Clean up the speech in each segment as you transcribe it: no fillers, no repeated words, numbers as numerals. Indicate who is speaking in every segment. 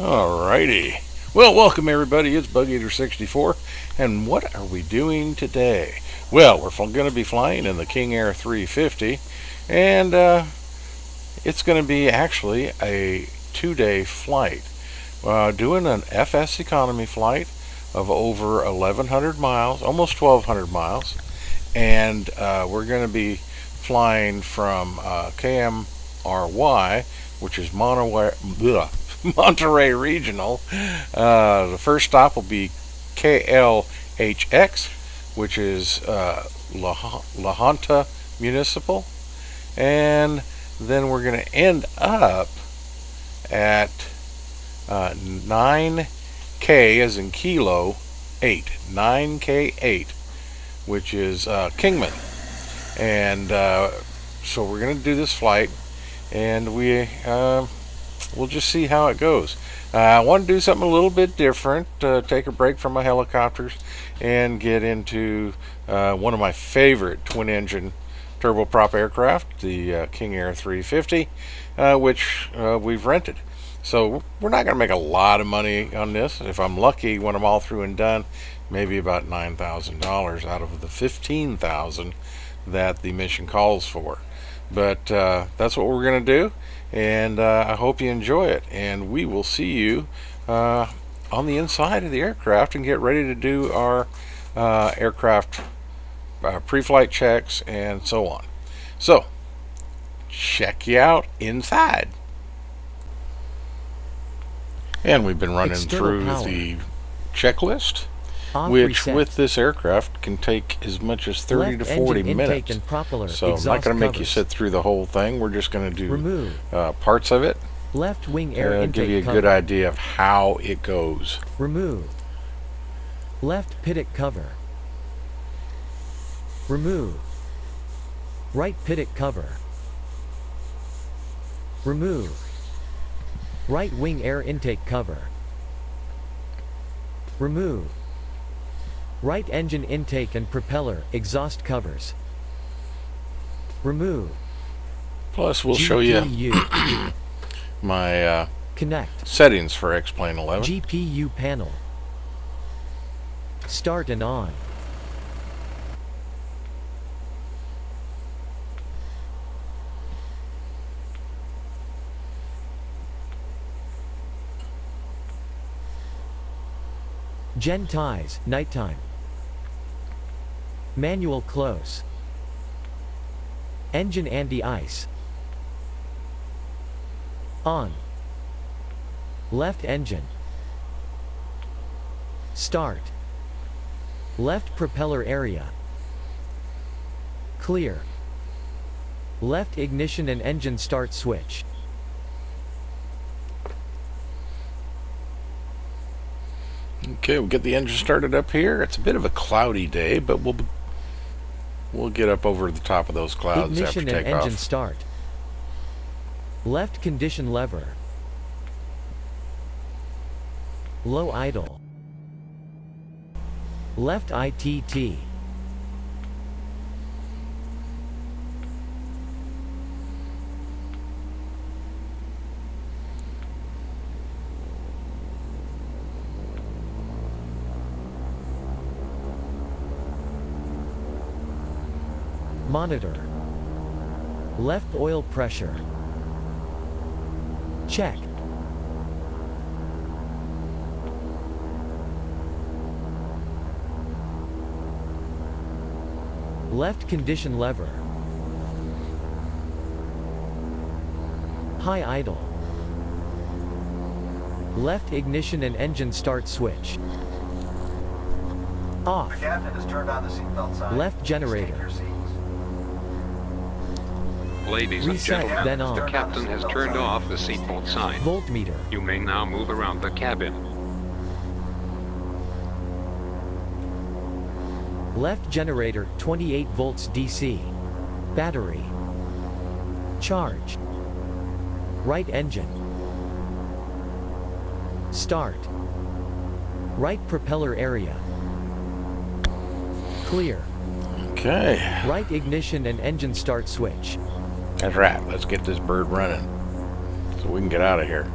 Speaker 1: Alrighty. Well, welcome everybody. It's BugEater64, and what are we doing today? Well, we're going to be flying in the King Air 350, and it's going to be actually a 2-day flight. Doing an FSEconomy flight of over 1,100 miles, almost 1,200 miles, and we're going to be flying from KMRY, which is Monterey Regional. The first stop will be KLHX, which is La Junta Municipal, and then we're going to end up at 9K as in kilo 8, 9K8, which is Kingman. And so we're going to do this flight, and we'll just see how it goes. I want to do something a little bit different, take a break from my helicopters and get into one of my favorite twin-engine turboprop aircraft, the King Air 350, which we've rented. So we're not going to make a lot of money on this. If I'm lucky, when I'm all through and done, maybe about $9,000 out of the $15,000 that the mission calls for. But that's what we're going to do, and I hope you enjoy it. And we will see you on the inside of the aircraft and get ready to do our aircraft pre-flight checks and so on. So check you out inside. And we've been running through the checklist, which with this aircraft can take as much as 30 to 40 minutes. So I'm not going to make you sit through the whole thing. We're just going to do parts of it.
Speaker 2: Left wing air intake
Speaker 1: give you a good idea of how it goes.
Speaker 2: Remove. Left pittock cover. Remove. Right pittock cover. Remove. Right wing air intake cover. Remove. Right engine intake and propeller exhaust covers. Remove.
Speaker 1: Plus we'll show you my
Speaker 2: connect
Speaker 1: settings for X-Plane 11.
Speaker 2: GPU panel. Start and on. Gen ties, nighttime. Manual close. Engine anti-ice. On. Left engine. Start. Left propeller area. Clear. Left ignition and engine start switch.
Speaker 1: Okay, we'll get the engine started up here. It's a bit of a cloudy day, but we'll get up over the top of those clouds
Speaker 2: ignition
Speaker 1: after
Speaker 2: and
Speaker 1: takeoff.
Speaker 2: Engine start. Left condition lever. Low idle. Left ITT. Monitor. Left oil pressure. Check. Left condition lever. High idle. Left ignition and engine start switch. Off.
Speaker 3: The captain has turned on the seatbelt sign.
Speaker 2: Left generator.
Speaker 4: Ladies and
Speaker 2: Reset,
Speaker 4: gentlemen,
Speaker 2: then on.
Speaker 4: the captain has turned off the seatbelt sign.
Speaker 2: Voltmeter.
Speaker 4: You may now move around the cabin.
Speaker 2: Left generator, 28 volts DC. Battery. Charge. Right engine. Start. Right propeller area. Clear.
Speaker 1: Okay.
Speaker 2: Right ignition and engine start switch.
Speaker 1: That's right. Let's get this bird running so we can get out of here.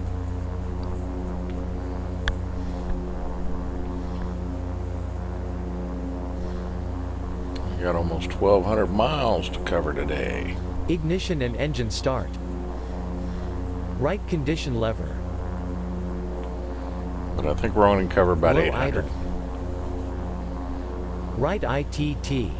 Speaker 1: got almost 1,200 miles to cover today.
Speaker 2: Ignition and engine start. Right condition lever.
Speaker 1: But I think we're only going to cover about
Speaker 2: Low
Speaker 1: 800.
Speaker 2: idle. Right ITT.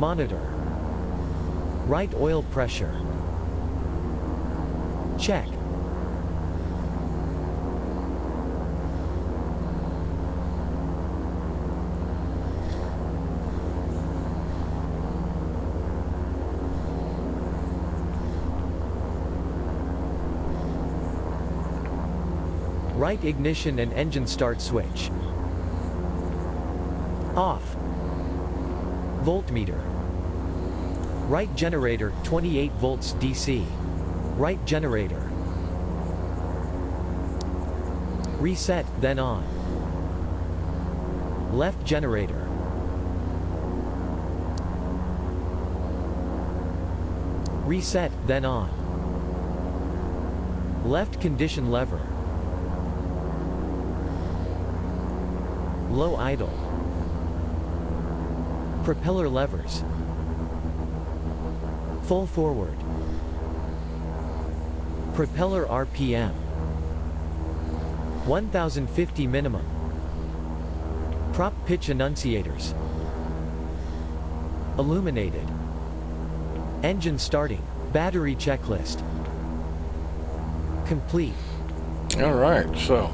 Speaker 2: Monitor. Right oil pressure. Check. Right ignition and engine start switch. Off. Voltmeter. Right generator, 28 volts DC. Right generator. Reset, then on. Left generator. Reset, then on. Left condition lever. Low idle. Propeller levers. Full forward. Propeller RPM 1050 minimum. Prop pitch annunciators. Illuminated. Engine starting. Battery checklist. Complete.
Speaker 1: All right, so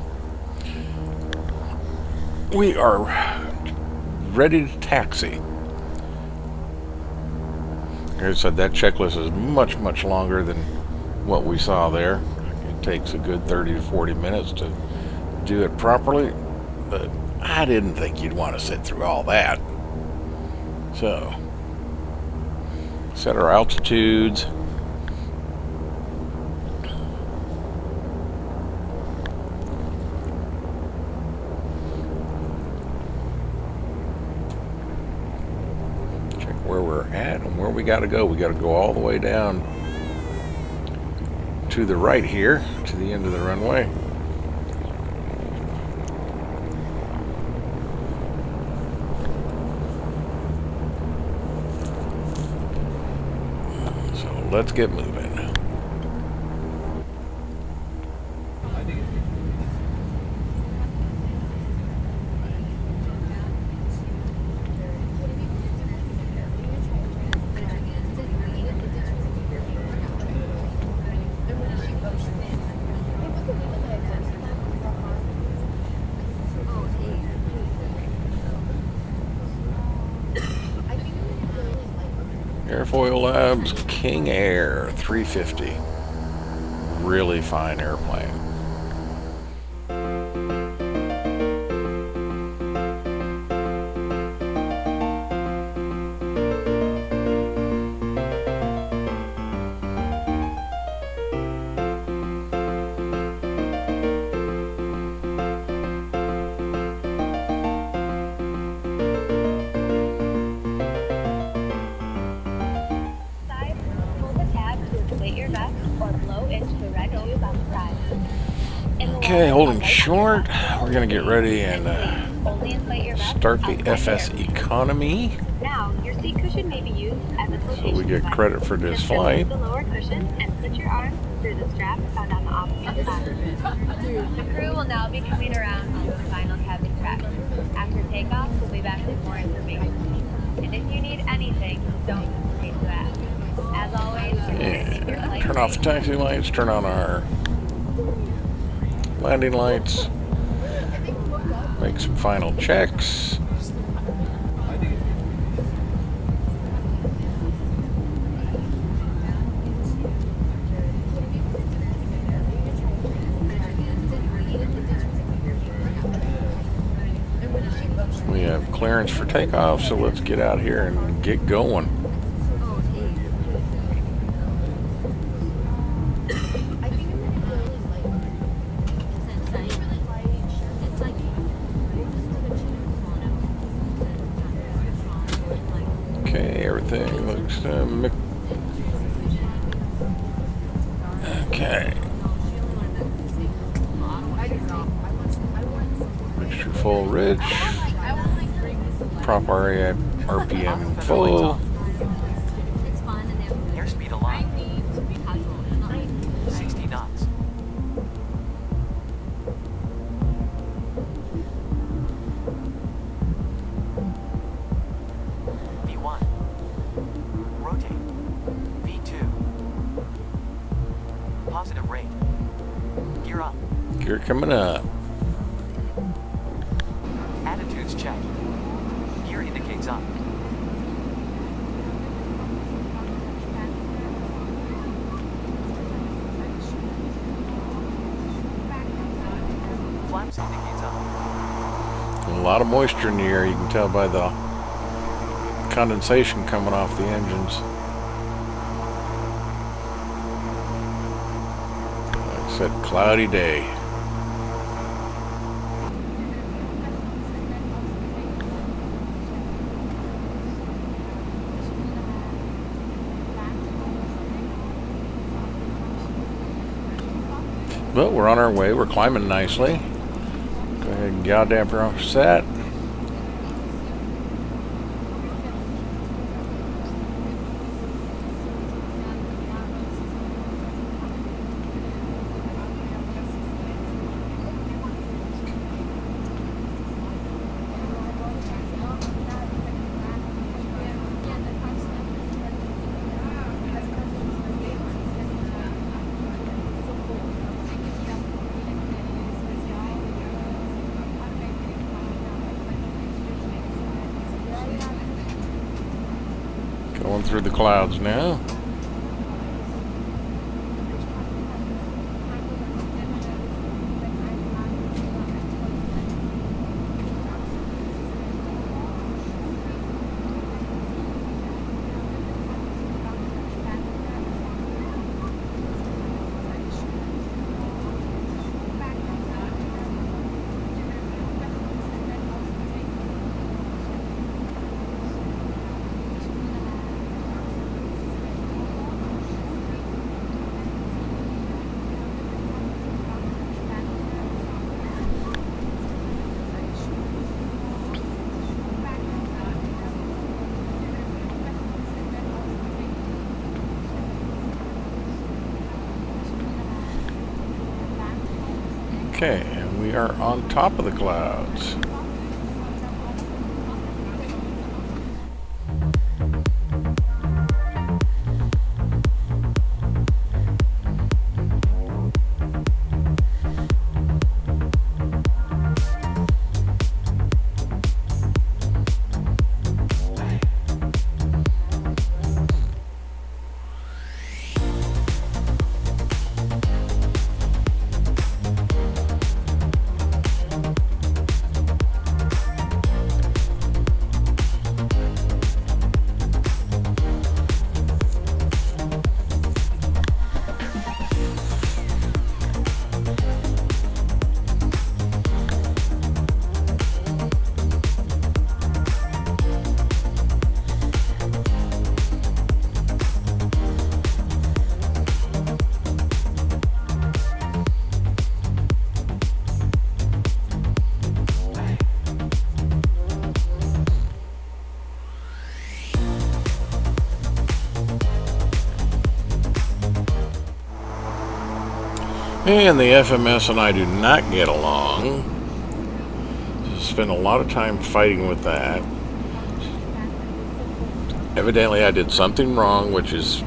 Speaker 1: we are ready to taxi. Like I said, that checklist is much, much longer than what we saw there. It takes a good 30 to 40 minutes to do it properly, but I didn't think you'd want to sit through all that. So, set our altitudes. Check where we're at and where we got to go. We got to go all the way down to the right here, to the end of the runway. So let's get moving. Airfoil Labs King Air 350. Really fine airplane. Okay, holding short. We're gonna get ready and start the FSEconomy.
Speaker 5: Now, your seat cushion may be used as a
Speaker 1: So we get credit for this
Speaker 5: Just remove
Speaker 1: flight.
Speaker 5: the lower cushion and slip your arms through the strap found on the opposite side. The crew will now be coming around to the final cabin track. After takeoff, we'll be back with more information. And if you need anything, don't hesitate to ask. As always,
Speaker 1: Yeah. Turn off the taxi lights, turn on our landing lights, make some final checks. We have clearance for takeoff, so let's get out here and get going. Okay. Mixture full rich. Prop RPM full.
Speaker 5: It's fun and
Speaker 2: Airspeed alive. 60 knots. V1. Rotate. V2. Positive rate. Gear up.
Speaker 1: Gear coming up.
Speaker 2: Attitudes check. Gear indicates up. Flaps indicates up.
Speaker 1: A lot of moisture in the air. You can tell by the condensation coming off the engines. Like I said, cloudy day. But we're on our way. We're climbing nicely. Go ahead and yaw damper off set. Going through the clouds now. Okay, and we are on top of the clouds. And the FMS and I do not get along. Spent a lot of time fighting with that. Evidently I did something wrong, which is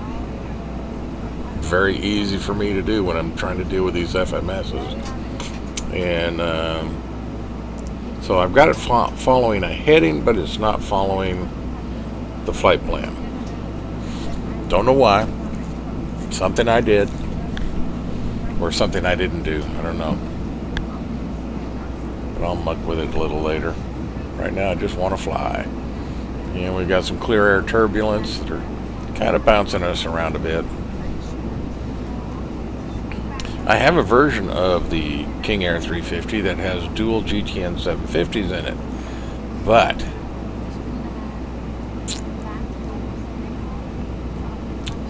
Speaker 1: very easy for me to do when I'm trying to deal with these FMSs. And so I've got it following a heading, but it's not following the flight plan. Don't know why. Something I did. Or something I didn't do. I don't know. But I'll muck with it a little later. Right now I just want to fly. And we've got some clear air turbulence that are kind of bouncing us around a bit. I have a version of the King Air 350 that has dual GTN 750s in it. But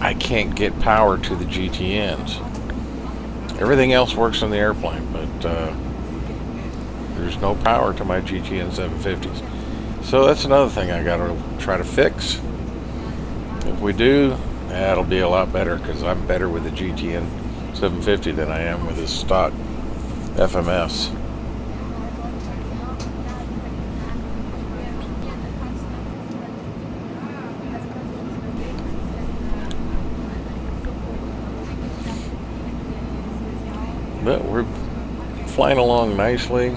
Speaker 1: I can't get power to the GTNs. Everything else works on the airplane, but there's no power to my GTN 750s. So that's another thing I gotta try to fix. If we do, that'll be a lot better, because I'm better with the GTN 750 than I am with this stock FMS. But we're flying along nicely.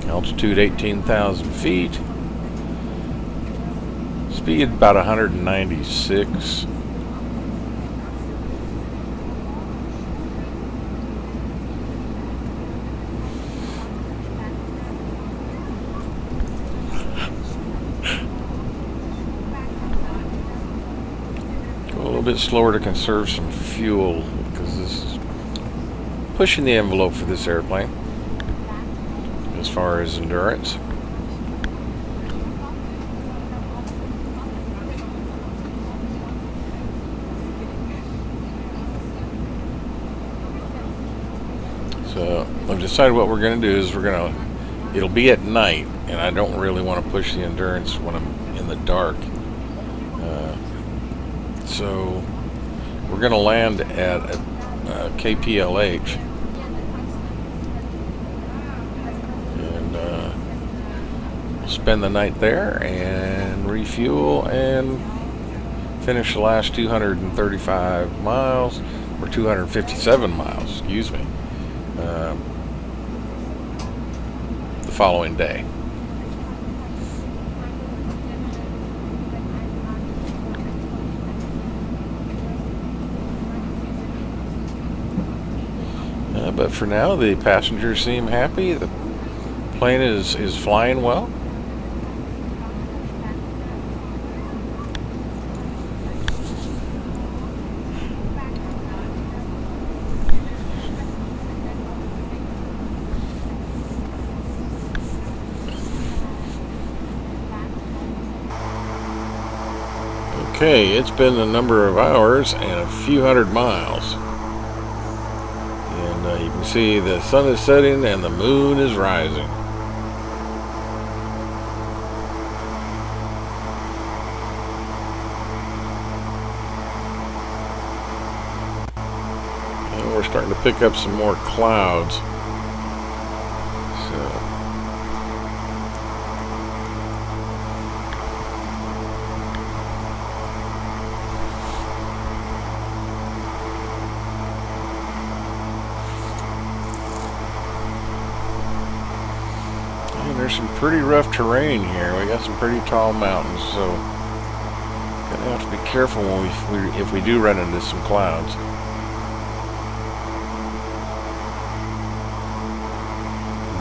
Speaker 1: Altitude 18,000 feet. Speed about 196. Go a little bit slower to conserve some fuel, because this is pushing the envelope for this airplane as far as endurance. So I've decided what we're going to do is it'll be at night, and I don't really want to push the endurance when I'm in the dark. So we're going to land at KPLH. Spend the night there and refuel and finish the last 235 miles, or 257 miles, excuse me, the following day. But for now, the passengers seem happy. The plane is flying well. Okay, it's been a number of hours and a few hundred miles. And you can see the sun is setting and the moon is rising. And we're starting to pick up some more clouds. There's some pretty rough terrain here. We got some pretty tall mountains, so gonna have to be careful when if we do run into some clouds.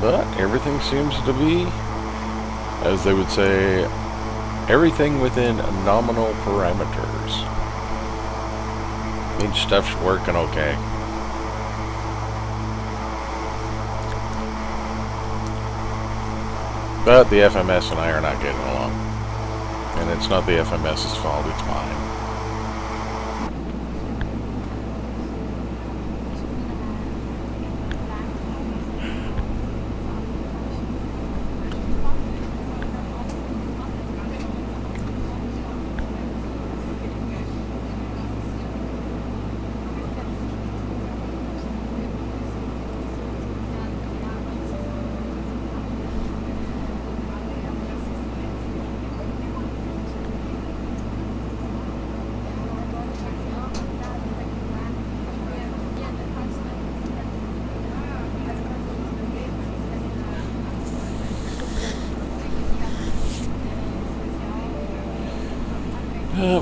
Speaker 1: But everything seems to be, as they would say, everything within nominal parameters. Means stuff's working okay. But the FMS and I are not getting along. And it's not the FMS's fault, it's mine.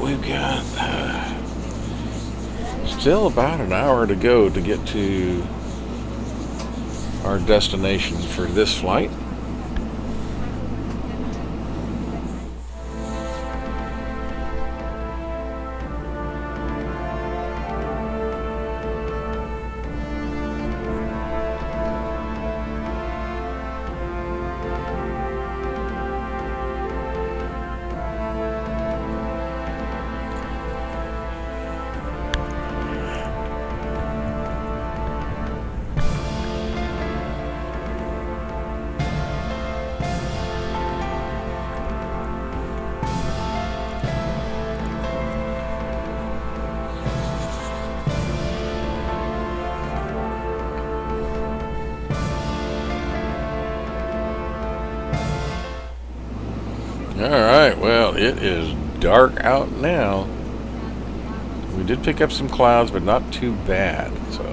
Speaker 1: We've got still about an hour to go to get to our destination for this flight. Alright, well, it is dark out now. We did pick up some clouds, but not too bad, so.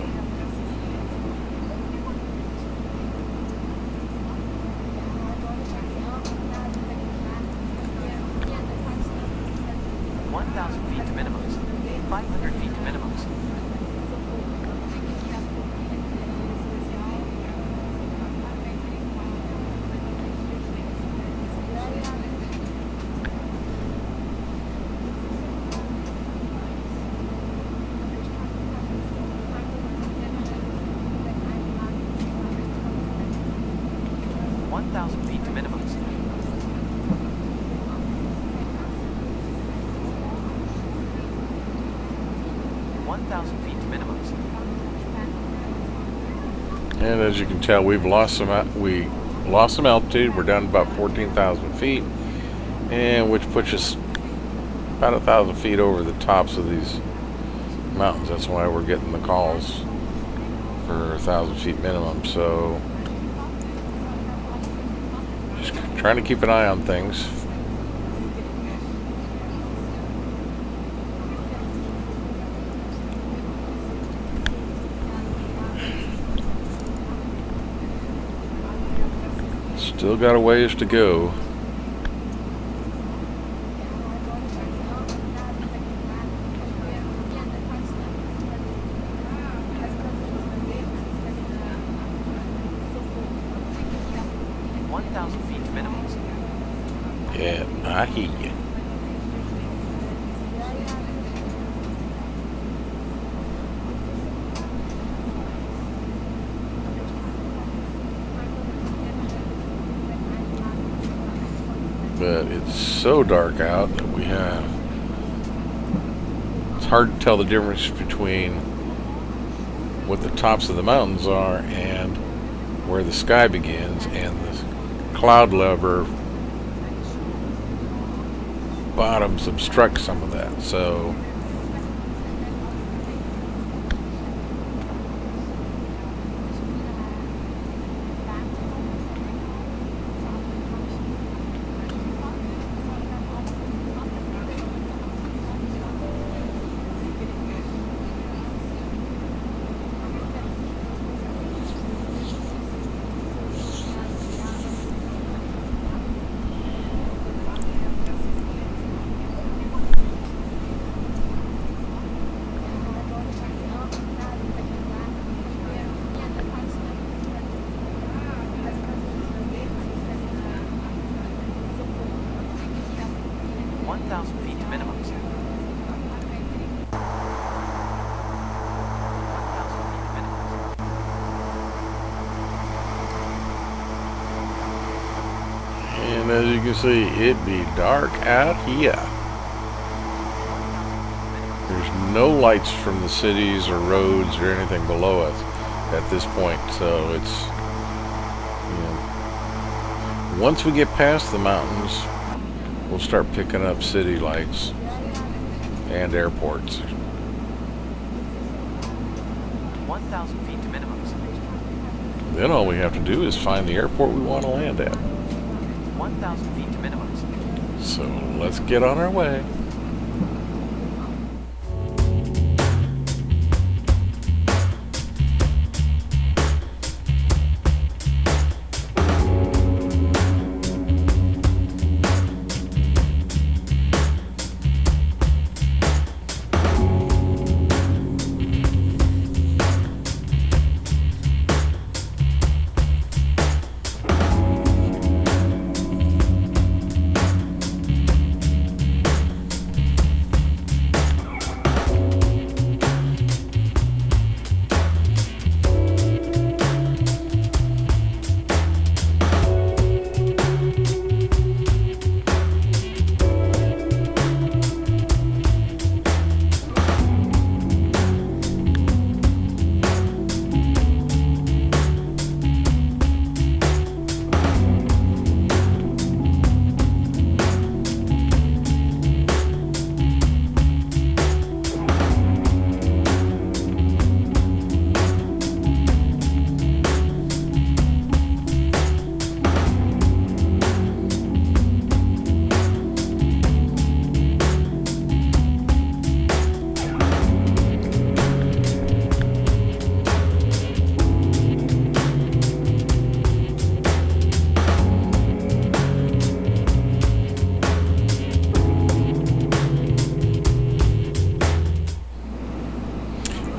Speaker 1: And as you can tell, we lost some altitude. We're down to about 14,000 feet, and which puts us about 1,000 feet over the tops of these mountains. That's why we're getting the calls for 1,000 feet minimum. So just trying to keep an eye on things. Still got a ways to go. Yeah, I hear you. But it's so dark out that it's hard to tell the difference between what the tops of the mountains are and where the sky begins, and the cloud lever bottoms obstruct some of that. So and as you can see, it be dark out here. There's no lights from the cities or roads or anything below us at this point, so it's, once we get past the mountains, we'll start picking up city lights and airports.
Speaker 6: 1,000 feet to minimums.
Speaker 1: Then all we have to do is find the airport we want to land at.
Speaker 6: 1,000 feet to minimums.
Speaker 1: So let's get on our way.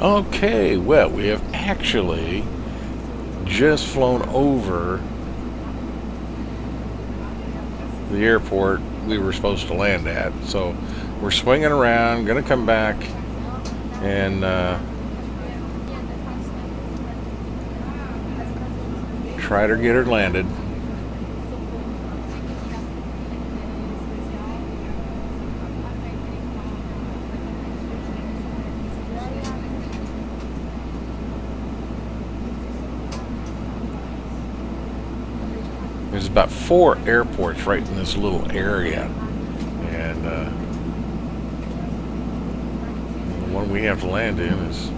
Speaker 1: Okay, well, we have actually just flown over the airport we were supposed to land at. So we're swinging around, gonna come back and try to get her landed. There's about 4 airports right in this little area, and the one we have to land in is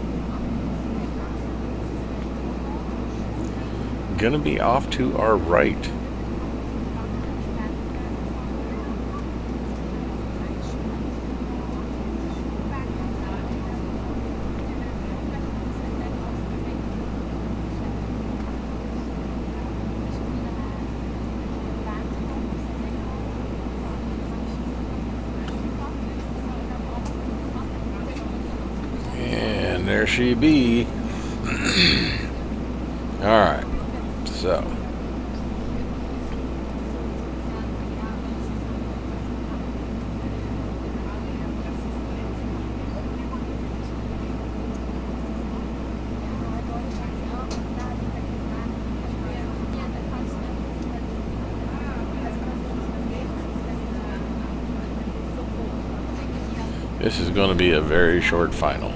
Speaker 1: gonna be off to our right. And there she be. All right, so this is going to be a very short final.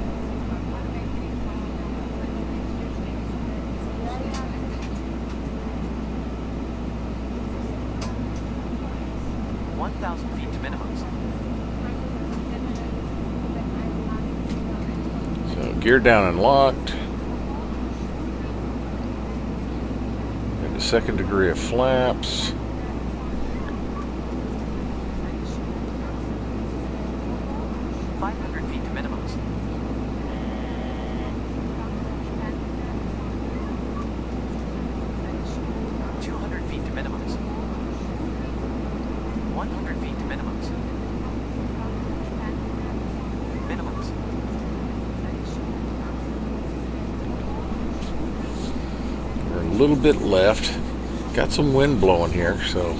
Speaker 1: Gear down and locked. And a second degree of flaps. A little bit left. Got some wind blowing here, so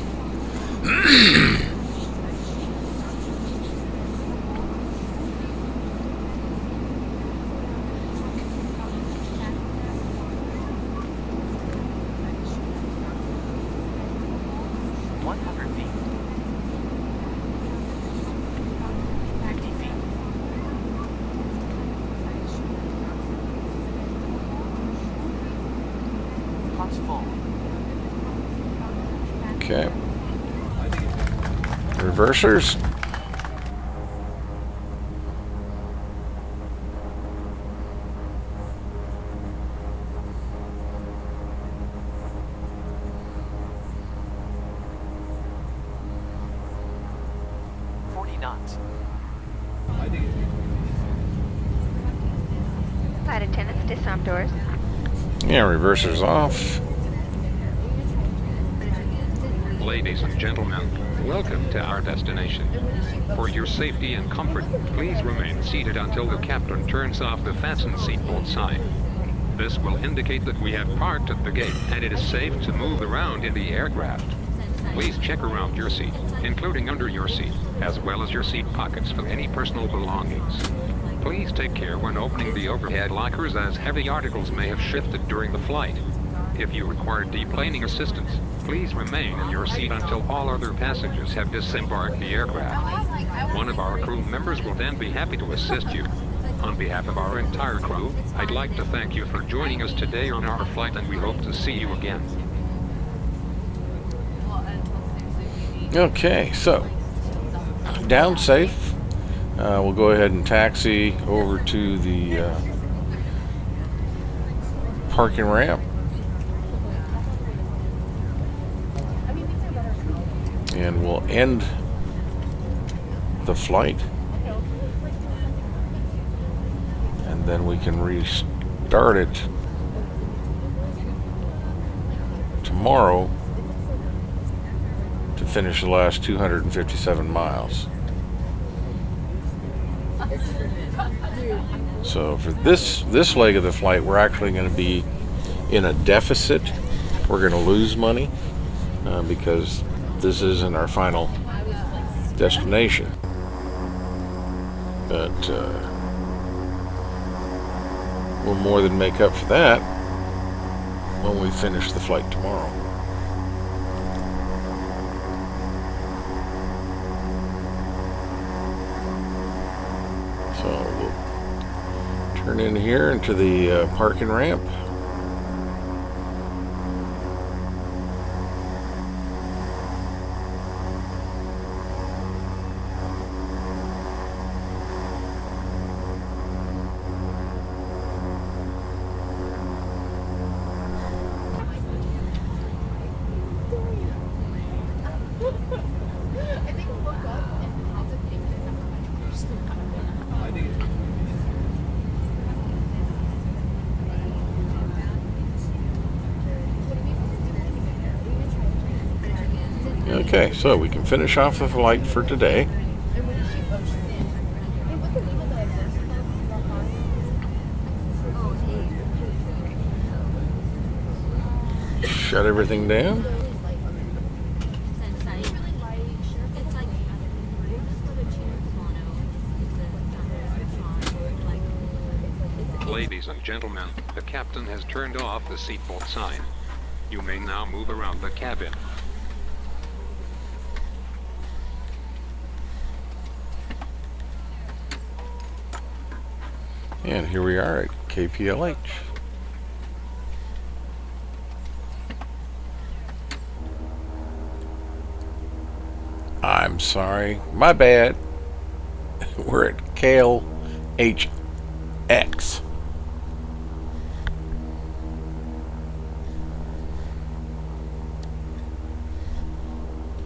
Speaker 1: okay. Reversers.
Speaker 5: Flight attendants, disarm doors.
Speaker 1: Yeah, reversers off.
Speaker 4: Ladies and gentlemen, welcome to our destination. For your safety and comfort, please remain seated until the captain turns off the fasten seatbelt sign. This will indicate that we have parked at the gate and it is safe to move around in the aircraft. Please check around your seat, including under your seat, as well as your seat pockets for any personal belongings. Please take care when opening the overhead lockers, as heavy articles may have shifted during the flight. If you require deplaning assistance, please remain in your seat until all other passengers have disembarked the aircraft. One of our crew members will then be happy to assist you. On behalf of our entire crew, I'd like to thank you for joining us today on our flight, and we hope to see you again.
Speaker 1: Okay, so down safe. We'll go ahead and taxi over to the parking ramp. And we'll end the flight. And then we can restart it tomorrow to finish the last 257 miles. So for this leg of the flight, we're actually going to be in a deficit. We're going to lose money because this isn't our final destination. But we'll more than make up for that when we finish the flight tomorrow. So we'll turn in here into the parking ramp. Okay, so we can finish off the flight for today. Shut everything down.
Speaker 4: Ladies and gentlemen, the captain has turned off the seatbelt sign. You may now move around the cabin.
Speaker 1: And here we are at KPLH. I'm sorry, my bad. We're at KLHX.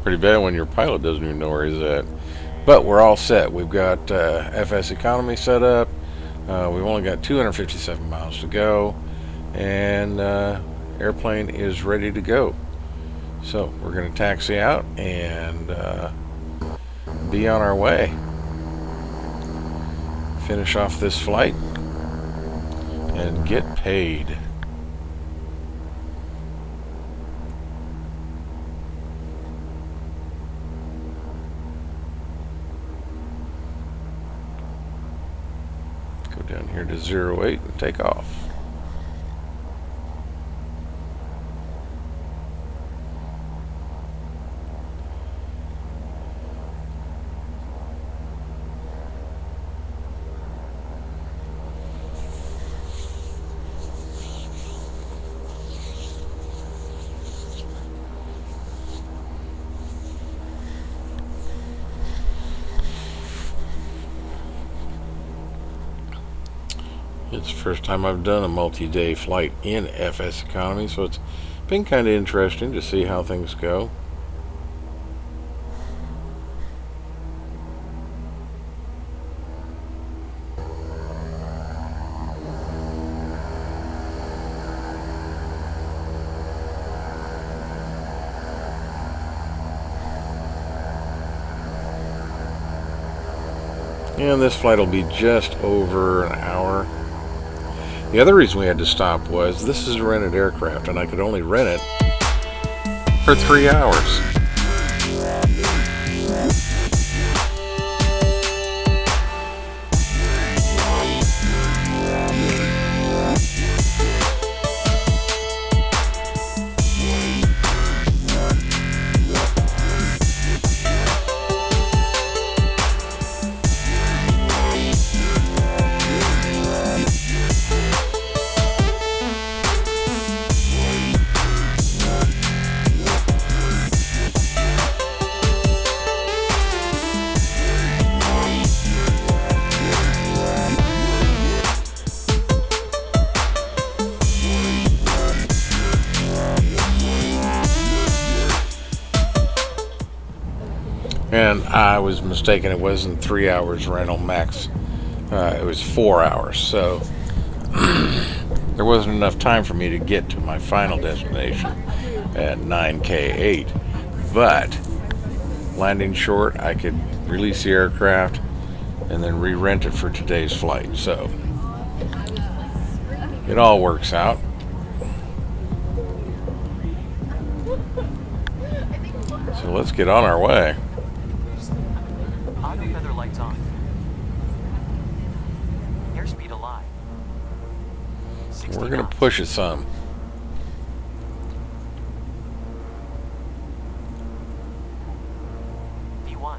Speaker 1: Pretty bad when your pilot doesn't even know where he's at. But we're all set. We've got FSEconomy set up. We've only got 257 miles to go, and airplane is ready to go. So we're going to taxi out and be on our way. Finish off this flight and get paid. Go down here to 08 and take off. It's the first time I've done a multi-day flight in FSEconomy, so it's been kind of interesting to see how things go. And this flight will be just over an hour. The other reason we had to stop was this is a rented aircraft and I could only rent it for 3 hours. And I was mistaken, it wasn't 3 hours rental max, it was 4 hours, so there wasn't enough time for me to get to my final destination at 9K8, but landing short, I could release the aircraft and then re-rent it for today's flight. So It all works out. So let's get on our way.
Speaker 6: Auto feather lights on. Airspeed alive. 60
Speaker 1: We're going
Speaker 6: knots.
Speaker 1: to push it some.
Speaker 6: V1.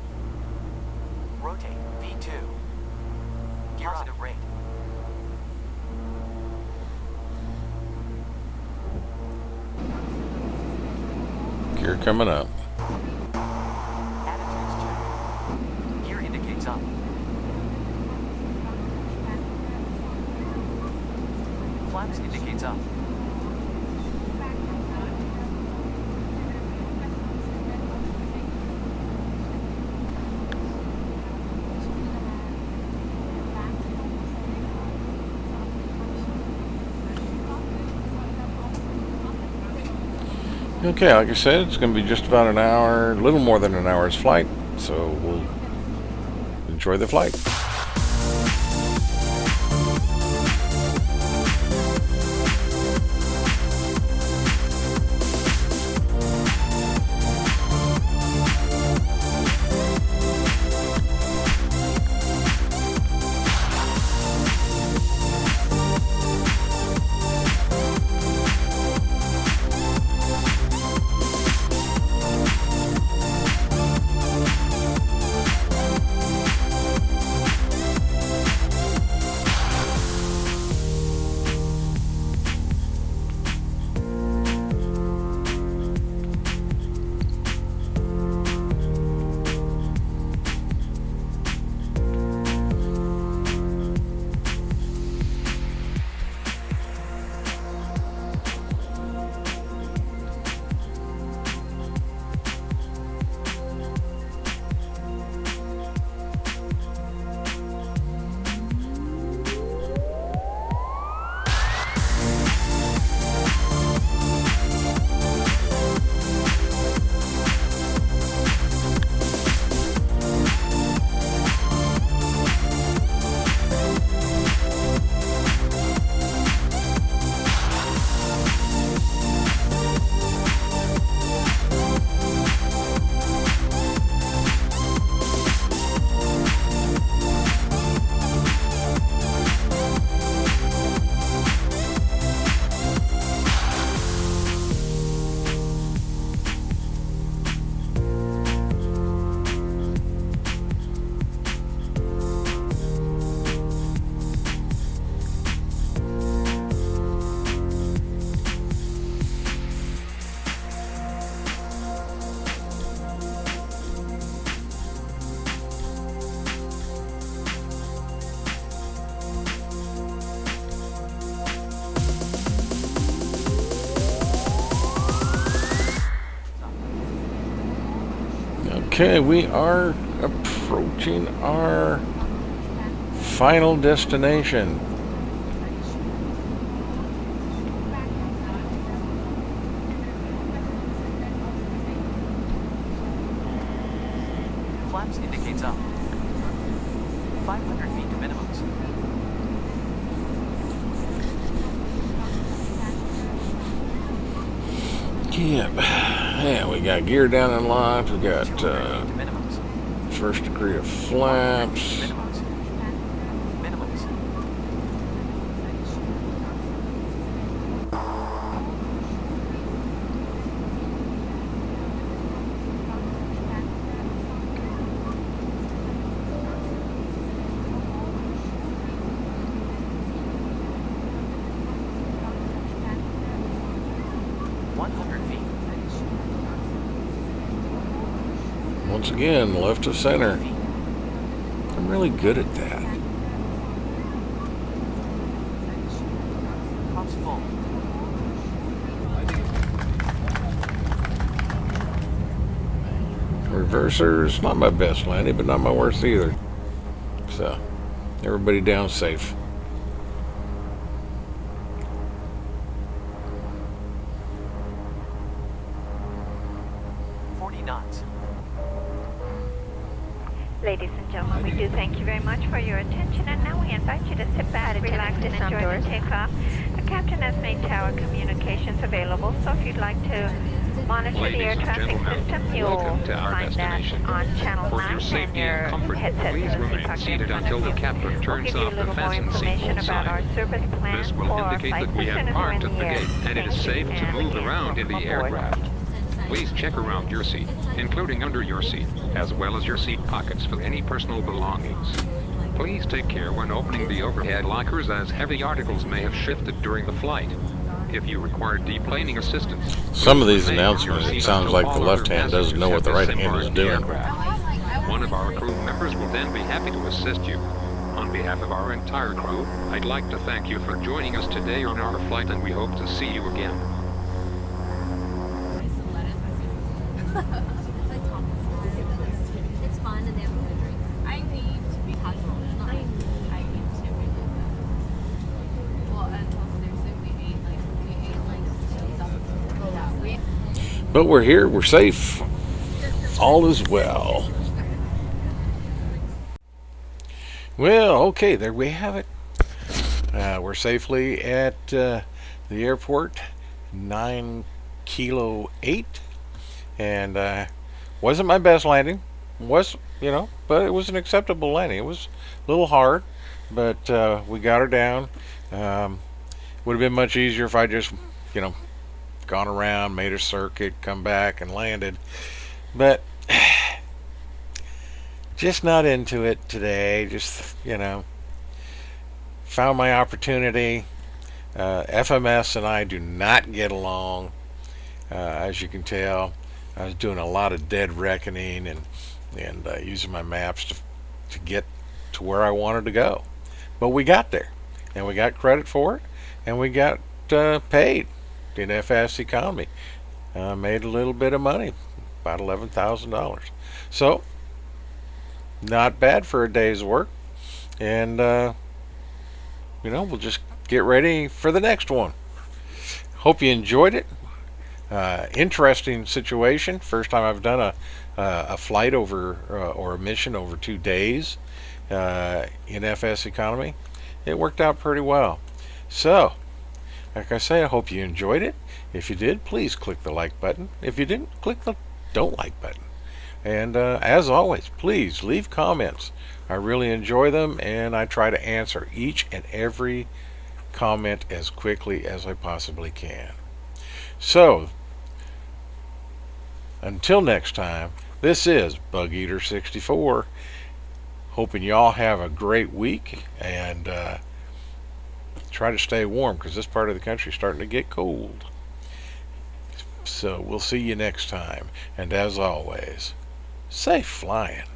Speaker 6: Rotate. V2. Positive rate.
Speaker 1: Gear coming up.
Speaker 6: Attitudes check. Gear indicates up. Flaps indicates up.
Speaker 1: Okay, like I said, it's going to be just about an hour, a little more than an hour's flight, so we'll enjoy the flight. Okay, we are approaching our final destination.
Speaker 6: Flaps indicates up. 500 feet to minimums.
Speaker 1: Yep. Yeah, we got gear down in line. We got
Speaker 6: 200 feet to minimums.
Speaker 1: first degree of flaps.
Speaker 6: Minimums. Minimums.
Speaker 1: Once again, left of center. I'm really good at that.
Speaker 6: Pumps full.
Speaker 1: Reversers, not my best landing, but not my worst either. So, everybody down safe.
Speaker 7: Ladies and gentlemen, we do thank you very much for your attention, and now we invite you to sit back, relax, and enjoy the takeoff. captain has made tower communications available, so if you'd like to monitor the
Speaker 4: Ladies
Speaker 7: air
Speaker 4: and
Speaker 7: traffic
Speaker 4: gentlemen,
Speaker 7: system, you'll
Speaker 4: welcome to our
Speaker 7: find
Speaker 4: destination.
Speaker 7: that on channel
Speaker 4: For
Speaker 7: 9
Speaker 4: your
Speaker 7: and
Speaker 4: safety
Speaker 7: your
Speaker 4: and comfort,
Speaker 7: headset
Speaker 4: please
Speaker 7: will be
Speaker 4: remain
Speaker 7: parked in
Speaker 4: seated
Speaker 7: front
Speaker 4: until
Speaker 7: of
Speaker 4: the
Speaker 7: you.
Speaker 4: captain
Speaker 7: We'll
Speaker 4: turns
Speaker 7: give you a
Speaker 4: off the
Speaker 7: little more
Speaker 4: fasten
Speaker 7: information
Speaker 4: seatbelt
Speaker 7: about our
Speaker 4: sign.
Speaker 7: service plan
Speaker 4: This will
Speaker 7: for
Speaker 4: indicate
Speaker 7: flights
Speaker 4: that we
Speaker 7: as
Speaker 4: have
Speaker 7: soon as we're
Speaker 4: parked
Speaker 7: in
Speaker 4: at
Speaker 7: the
Speaker 4: the
Speaker 7: air.
Speaker 4: gate and it
Speaker 7: Thank
Speaker 4: is
Speaker 7: you,
Speaker 4: safe to
Speaker 7: and we
Speaker 4: move
Speaker 7: can
Speaker 4: around in the
Speaker 7: welcome aboard.
Speaker 4: aircraft. Please check around your seat, including under your seat, as well as your seat pockets for any personal belongings. Please take care when opening the overhead lockers, as heavy articles may have shifted during the flight. If you require deplaning assistance,
Speaker 1: Some of
Speaker 4: please
Speaker 1: these
Speaker 4: remain in your
Speaker 1: announcements, it
Speaker 4: seat
Speaker 1: sounds
Speaker 4: until
Speaker 1: like the
Speaker 4: all
Speaker 1: left
Speaker 4: other
Speaker 1: hand doesn't know what the
Speaker 4: passengers
Speaker 1: right
Speaker 4: have
Speaker 1: hand is
Speaker 4: disembarked the
Speaker 1: doing.
Speaker 4: aircraft. One of our crew members will then be happy to assist you. On behalf of our entire crew, I'd like to thank you for joining us today on our flight, and we hope to see you again.
Speaker 5: It's fun and they have good drinks. I need to be casual. It's not like I need to really well, and plus seriously we ate like stuff.
Speaker 1: But we're here, we're safe, all is well. Well, okay, there we have it. We're safely at the airport, 9 Kilo 8, and wasn't my best landing. But it was an acceptable landing. It was a little hard, but we got her down. Would have been much easier if I just, gone around, made a circuit, come back, and landed. But just not into it today. Just, found my opportunity. FMS and I do not get along, as you can tell. I was doing a lot of dead reckoning and using my maps to get to where I wanted to go. But we got there, and we got credit for it, and we got paid in FSEconomy. Made a little bit of money, about $11,000. So, not bad for a day's work. And, we'll just get ready for the next one. Hope you enjoyed it. Interesting situation. First time I've done a flight over or a mission over 2 days in FSEconomy. It worked out pretty well. So, like I say, I hope you enjoyed it. If you did, please click the like button. If you didn't, click the don't like button. And as always, please leave comments. I really enjoy them, and I try to answer each and every comment as quickly as I possibly can. So, until next time, this is Bug Eater 64. Hoping y'all have a great week, and try to stay warm, because this part of the country is starting to get cold. So we'll see you next time, and as always, safe flying.